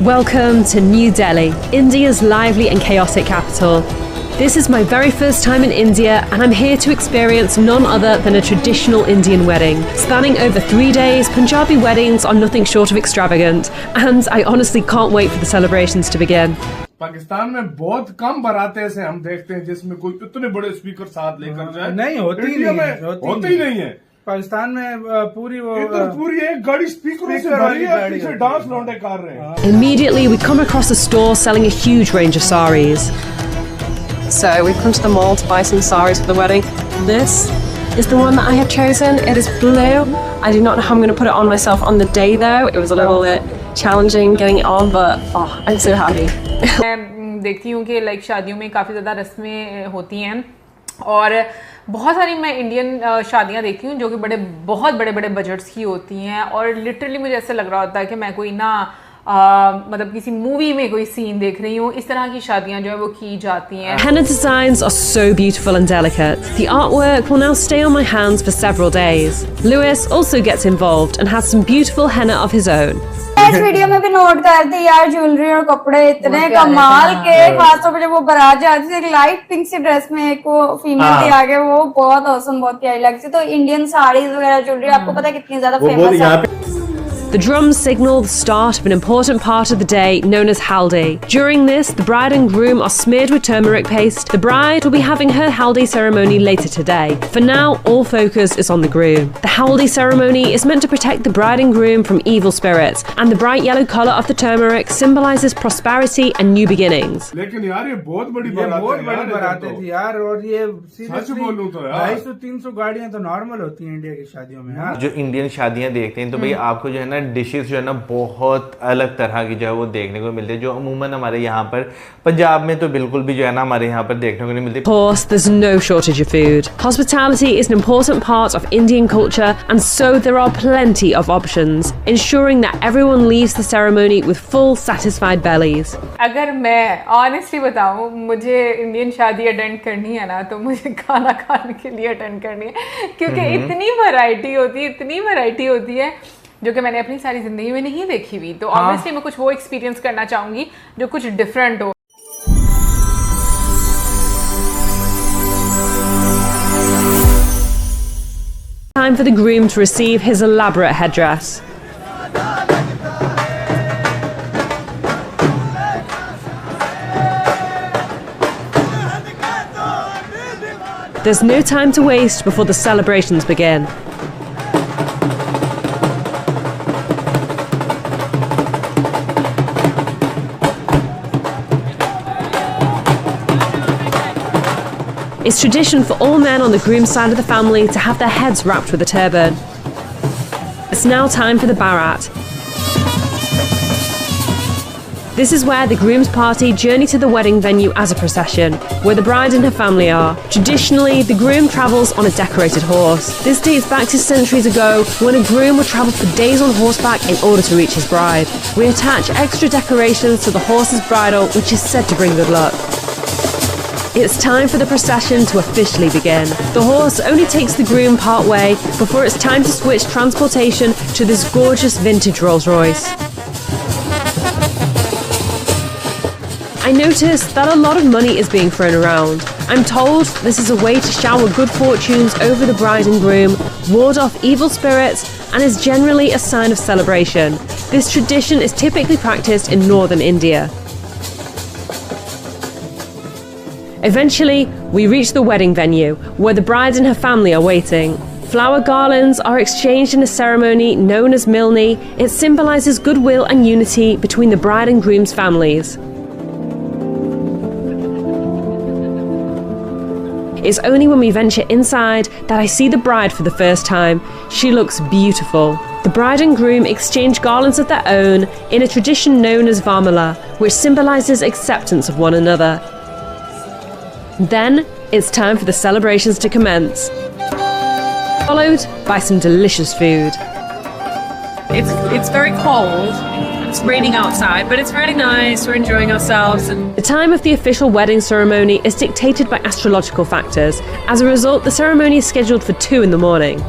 Welcome to New Delhi, India's lively and chaotic capital. This is my very first time in India and I'm here to experience none other than a traditional Indian wedding. Spanning over 3 days, Punjabi weddings are nothing short of extravagant and I honestly can't wait for the celebrations to begin. Pakistan में बहुत कम बारातें ऐसे हम देखते हैं जिसमें कोई इतने बड़े स्पीकर साथ लेकर जाए। नहीं होती, इंडिया में होते ही नहीं है। पाकिस्तान में पूरी वो पूरी एक गाड़ी स्पीकरों से भरी है, पीछे डांस लौंडे कर रहे हैं। Immediately we come across a store selling a huge range of saris. So we've come to the mall to buy some saris for the wedding. This is the one that I have chosen. It is blue. I do not know how I'm going to put it on myself on the day though. It was a little bit challenging getting it on, but I'm so happy. मैं देखती हूँ कि like शादियों में काफ़ी ज़्यादा रस्में होती हैं और बहुत सारी मैं इंडियन शादियाँ देखती हूँ जो कि बहुत बड़े बड़े बजट्स की होती हैं और लिटरली मुझे ऐसे लग रहा होता है कि मैं कोई ना मतलब किसी मूवी में कोई सीन देख रही हूँ। इस तरह की शादियाँ जो है वो की जाती हैं। Henna designs are so beautiful and delicate. The artwork will now stay on my hands for several days. Lewis also gets involved and has some beautiful henna of his own. इस वीडियो में भी note करते यार jewellery और कपड़े इतने कमाल के, खासतौर पर जब वो बारात जाती थी एक लाइट पिंक सी ड्रेस में एक वो फीमेल थी आगे, वो बहुत औसम, बहुत प्यारी लगती थी। तो इंडियन साड़ीज वगैरह ज्वेलरी आपको पता है कितनी ज्यादा फेमस है। The drums signal the start of an important part of the day known as haldi. During this, the bride and groom are smeared with turmeric paste. The bride will be having her haldi ceremony later today. For now, all focus is on the groom. The haldi ceremony is meant to protect the bride and groom from evil spirits, and the bright yellow colour of the turmeric symbolises prosperity and new beginnings. लेकिन यार ये बहुत बड़ी बारातें थी यार, और ये सच बोलूं तो यार 250-300 गाड़ियां तो नॉर्मल होती हैं इंडिया की शादियों में यार। जो इंडियन शादियां देखते हैं तो भाई आपको जो है ना डिशेस जो है ना बहुत अलग तरह की जो है वो देखने को मिलती है, जो अमूमन हमारे यहाँ पर पंजाब में तो बिल्कुल भी जो है ना हमारे यहाँ पर देखने को नहीं मिलती। Of course, there's no shortage of food. Hospitality is an important part of Indian culture, and so there are plenty of options, ensuring that everyone leaves the ceremony with full, satisfied bellies. अगर मैं honestly बताऊँ, मुझे Indian शादी attend करनी है ना तो मुझे खाना खाने के लिए अटेंड करनी है, क्योंकि इतनी वैरायटी होती है जो कि मैंने अपनी सारी जिंदगी में नहीं देखी हुई। तो ऑब्वियसली मैं कुछ वो एक्सपीरियंस करना चाहूंगी जो कुछ डिफरेंट हो। Time for the groom to receive his elaborate headdress. There's no time to waste before the celebrations begin. It's tradition for all men on the groom's side of the family to have their heads wrapped with a turban. It's now time for the Barat. This is where the groom's party journey to the wedding venue as a procession, where the bride and her family are. Traditionally, the groom travels on a decorated horse. This dates back to centuries ago, when a groom would travel for days on horseback in order to reach his bride. We attach extra decorations to the horse's bridle, which is said to bring good luck. It's time for the procession to officially begin. The horse only takes the groom part way before it's time to switch transportation to this gorgeous vintage Rolls Royce. I noticed that a lot of money is being thrown around. I'm told this is a way to shower good fortunes over the bride and groom, ward off evil spirits, and is generally a sign of celebration. This tradition is typically practiced in northern India. Eventually, we reach the wedding venue, where the bride and her family are waiting. Flower garlands are exchanged in a ceremony known as Milni. It symbolises goodwill and unity between the bride and groom's families. It's only when we venture inside that I see the bride for the first time. She looks beautiful. The bride and groom exchange garlands of their own in a tradition known as Varmala, which symbolises acceptance of one another. Then, it's time for the celebrations to commence, followed by some delicious food. It's very cold. It's raining outside, but it's really nice. We're enjoying ourselves. The time of the official wedding ceremony is dictated by astrological factors. As a result, the ceremony is scheduled for 2 in the morning.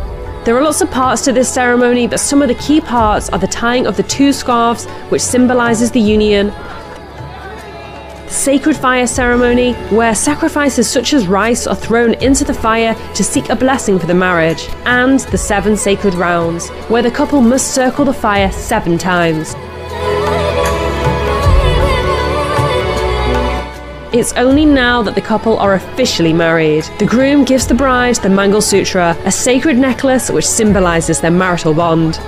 There are lots of parts to this ceremony, but some of the key parts are the tying of the 2 scarves, which symbolises the union, the sacred fire ceremony, where sacrifices such as rice are thrown into the fire to seek a blessing for the marriage, and the 7 sacred rounds, where the couple must circle the fire 7 times. It's only now that the couple are officially married. The groom gives the bride the Mangal Sutra, a sacred necklace which symbolises their marital bond.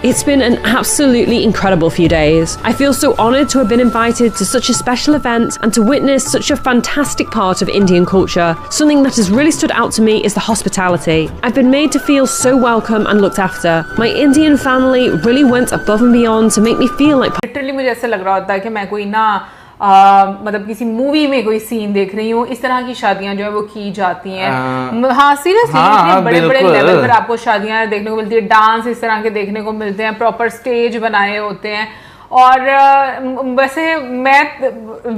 It's been an absolutely incredible few days. I feel so honoured to have been invited to such a special event and to witness such a fantastic part of Indian culture. Something that has really stood out to me is the hospitality. I've been made to feel so welcome and looked after. My Indian family really went above and beyond to make me feel like literally मुझे ऐसा लग रहा होता है कि मैं कोई ना मतलब किसी मूवी में कोई सीन देख रही हूँ। इस तरह की शादियां जो है वो की जाती हैं। हाँ सीरियसली बड़े बड़े लेवल पर आपको शादियां देखने को मिलती है, डांस इस तरह के देखने को मिलते हैं, प्रॉपर स्टेज बनाए होते हैं। और वैसे मैं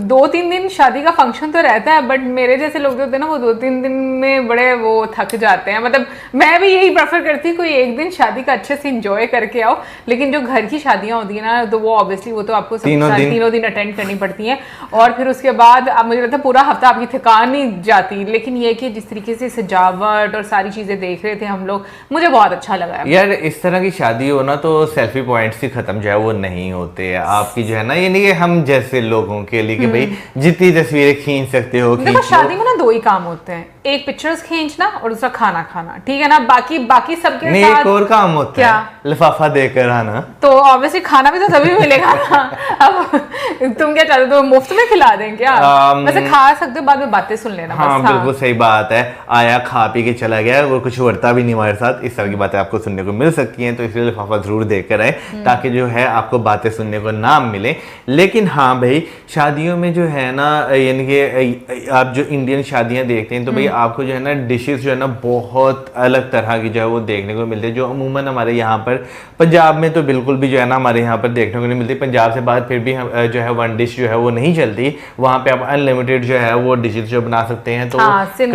2-3 दिन शादी का फंक्शन तो रहता है, बट मेरे जैसे लोग जो होते हैं ना वो 2-3 दिन में बड़े वो थक जाते हैं। मतलब मैं भी यही प्रेफर करती हूँ कोई एक दिन शादी का अच्छे से एंजॉय करके आओ, लेकिन जो घर की शादियां होती है ना तो वो ऑब्वियसली वो तो आपको तीनों दिन अटेंड करनी पड़ती हैं, और फिर उसके बाद अब मुझे लगता है पूरा हफ्ता आपकी थकान नहीं जाती। लेकिन ये कि जिस तरीके से सजावट और सारी चीजें देख रहे थे हम लोग, मुझे बहुत अच्छा लगा यार। इस तरह की शादी हो ना तो सेल्फी पॉइंट्स ही खत्म जो है वो नहीं होते। आपकी जो है ना ये नहीं कि हम जैसे लोगों के लिए कि भाई जितनी तस्वीरें खींच सकते हो देखो शादी में ना 2 ही काम होते हैं, एक पिक्चर्स खींचना और दूसरा खाना खाना, ठीक है ना। बाकी सबके नहीं साथ एक और काम होता है, लिफाफा देकर आना। तो ऑब्वियसली खाना भी तो तभी मिलेगा ना। अब तुम क्या चाहते हो, मुफ्त में खिला दें क्या? वैसे खा सकते हो, बाद में बातें सुन लेना। हाँ बिल्कुल सही बात है। आया खा पी के चला गया, वो कुछ वर्ता भी नहीं हमारे साथ, इस तरह की बातें आपको सुनने को मिल सकती हैं। तो इसलिए लिफाफा जरूर देकर आए ताकि जो है आपको बातें सुनने को ना मिले। लेकिन हाँ भाई शादियों में जो है ना, यानी कि आप जो इंडियन शादियां देखते हैं तो भाई आपको जो है ना डिशेस जो है ना बहुत अलग तरह की जो है वो देखने को मिलती है, जो अमूमन हमारे यहाँ पर पंजाब में तो बिल्कुल भी जो है ना हमारे यहाँ पर देखने को नहीं मिलती। पंजाब से बाहर फिर भी जो है 1 डिश जो है वो नहीं चलती, वहाँ पे आप अनलिमिटेड जो है वो डिशेस जो बना सकते हैं। तो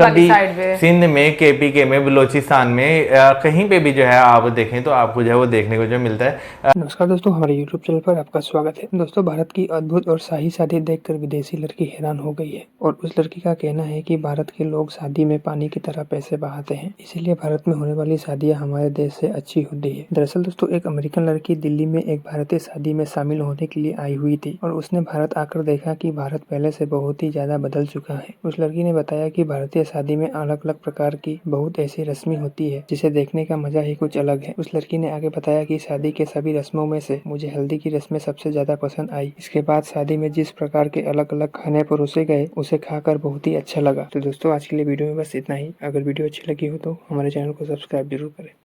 कभी सिंध में, KPK में, बलोचिस्तान में कहीं पे भी जो है आप देखें तो आपको जो है वो देखने को जो मिलता है। नमस्कार दोस्तों, हमारे YouTube चैनल पर आपका स्वागत है। दोस्तों भारत की अद्भुत और शाही शादी देखकर विदेशी लड़की हैरान हो गई है, और उस लड़की का कहना है कि भारत के लोग शादी में पानी की तरह पैसे बहाते हैं, इसीलिए भारत में होने वाली शादियां हमारे देश से अच्छी होती है। दरअसल दोस्तों एक अमेरिकन लड़की दिल्ली में एक भारतीय शादी में शामिल होने के लिए आई हुई थी, और उसने भारत आकर देखा कि भारत पहले से बहुत ही ज्यादा बदल चुका है। उस लड़की ने बताया कि भारतीय शादी में अलग अलग प्रकार की बहुत ऐसी रस्में होती है जिसे देखने का मजा ही कुछ अलग है। उस लड़की ने आगे बताया कि शादी के सभी रस्मों में से मुझे हल्दी की रस्में सबसे ज्यादा पसंद आई। इसके बाद शादी में जिस प्रकार के अलग अलग खाने परोसे गए उसे खाकर बहुत ही अच्छा लगा। तो दोस्तों आज के लिए वीडियो में बस इतना ही। अगर वीडियो अच्छी लगी हो तो हमारे चैनल को सब्सक्राइब जरूर करें।